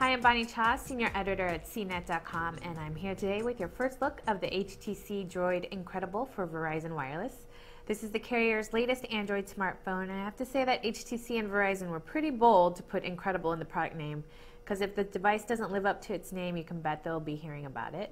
Hi, I'm Bonnie Cha, Senior Editor at CNET.com, and I'm here today with your first look of the HTC Droid Incredible for Verizon Wireless. This is the carrier's latest Android smartphone, and I have to say that HTC and Verizon were pretty bold to put Incredible in the product name, because if the device doesn't live up to its name, you can bet they'll be hearing about it.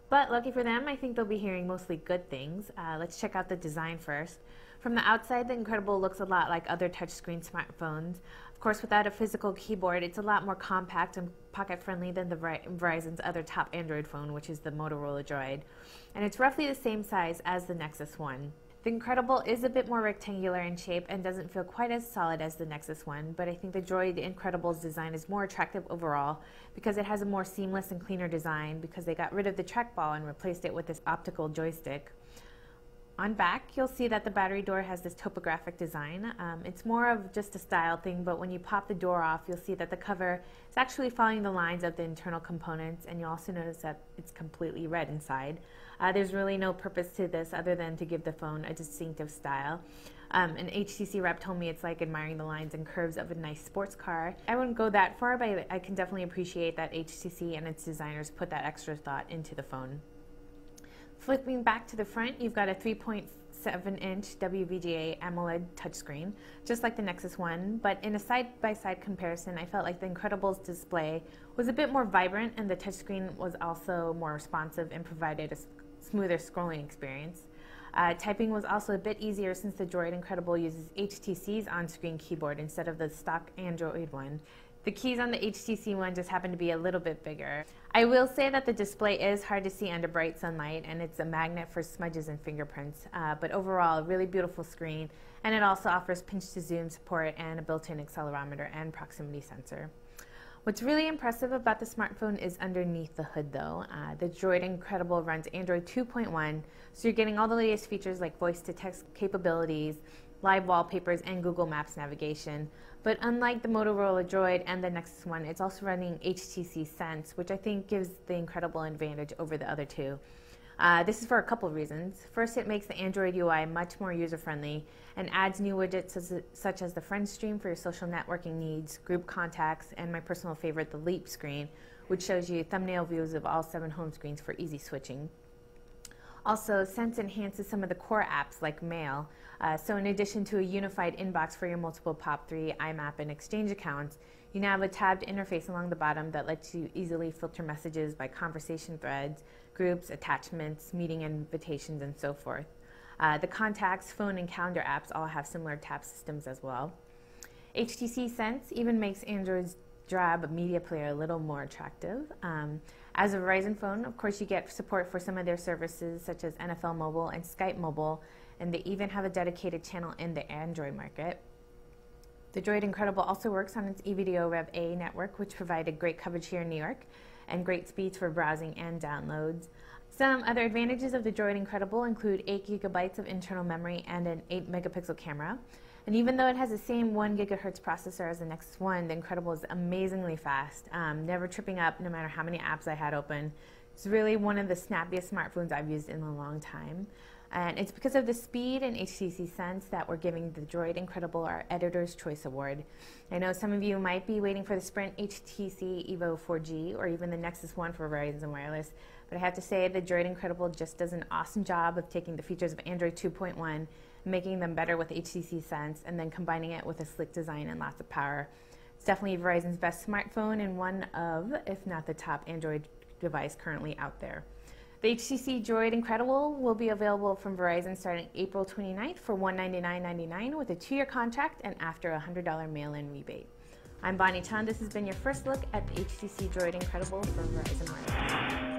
But lucky for them, I think they'll be hearing mostly good things. Let's check out the design first. From the outside, the Incredible looks a lot like other touchscreen smartphones. Of course, without a physical keyboard, it's a lot more compact and pocket-friendly than the Verizon's other top Android phone, which is the Motorola Droid. And it's roughly the same size as the Nexus One. The Incredible is a bit more rectangular in shape and doesn't feel quite as solid as the Nexus One, but I think the Droid Incredible's design is more attractive overall because it has a more seamless and cleaner design because they got rid of the trackball and replaced it with this optical joystick. On back, you'll see that the battery door has this topographic design. It's more of just a style thing, but when you pop the door off, you'll see that the cover is actually following the lines of the internal components, and you'll also notice that it's completely red inside. There's really no purpose to this other than to give the phone a distinctive style. An HTC rep told me it's like admiring the lines and curves of a nice sports car. I wouldn't go that far, but I can definitely appreciate that HTC and its designers put that extra thought into the phone. Flipping back to the front, you've got a 3.7-inch WVGA AMOLED touchscreen, just like the Nexus One, but in a side-by-side comparison, I felt like the Incredible's display was a bit more vibrant and the touchscreen was also more responsive and provided a smoother scrolling experience. Typing was also a bit easier since the Droid Incredible uses HTC's on-screen keyboard instead of the stock Android one. The keys on the HTC One just happen to be a little bit bigger. I will say that the display is hard to see under bright sunlight, and it's a magnet for smudges and fingerprints, but overall a really beautiful screen, and it also offers pinch-to-zoom support and a built-in accelerometer and proximity sensor. What's really impressive about the smartphone is underneath the hood though. The Droid Incredible runs Android 2.1, so you're getting all the latest features like voice-to-text capabilities, live wallpapers, and Google Maps navigation. But unlike the Motorola Droid and the Nexus One, it's also running HTC Sense, which I think gives the Incredible an advantage over the other two. This is for a couple of reasons. First, it makes the Android UI much more user-friendly and adds new widgets such as the Friends stream for your social networking needs, group contacts, and my personal favorite, the Leap screen, which shows you thumbnail views of all 7 home screens for easy switching. Also, Sense enhances some of the core apps like Mail. So in addition to a unified inbox for your multiple POP3, IMAP, and Exchange accounts, you now have a tabbed interface along the bottom that lets you easily filter messages by conversation threads, groups, attachments, meeting invitations, and so forth. The contacts, phone, and calendar apps all have similar tab systems as well. HTC Sense even makes Android's drab media player a little more attractive. As a Verizon phone, of course, you get support for some of their services such as NFL Mobile and Skype Mobile, and they even have a dedicated channel in the Android market. The Droid Incredible also works on its eVideo Rev A network, which provided great coverage here in New York and great speeds for browsing and downloads. Some other advantages of the Droid Incredible include 8 GB of internal memory and an 8-megapixel camera. And even though it has the same 1 GHz processor as the Nexus One, the Incredible is amazingly fast, never tripping up no matter how many apps I had open. It's really one of the snappiest smartphones I've used in a long time. And it's because of the speed and HTC Sense that we're giving the Droid Incredible our Editor's Choice Award. I know some of you might be waiting for the Sprint HTC Evo 4G or even the Nexus One for Verizon Wireless, but I have to say the Droid Incredible just does an awesome job of taking the features of Android 2.1, making them better with HTC Sense, and then combining it with a slick design and lots of power. It's definitely Verizon's best smartphone and one of, if not the top Android device currently out there. The HTC Droid Incredible will be available from Verizon starting April 29th for $199.99 with a 2-year contract and after a $100 mail-in rebate. I'm Bonnie Chan. This has been your first look at the HTC Droid Incredible for Verizon Wireless.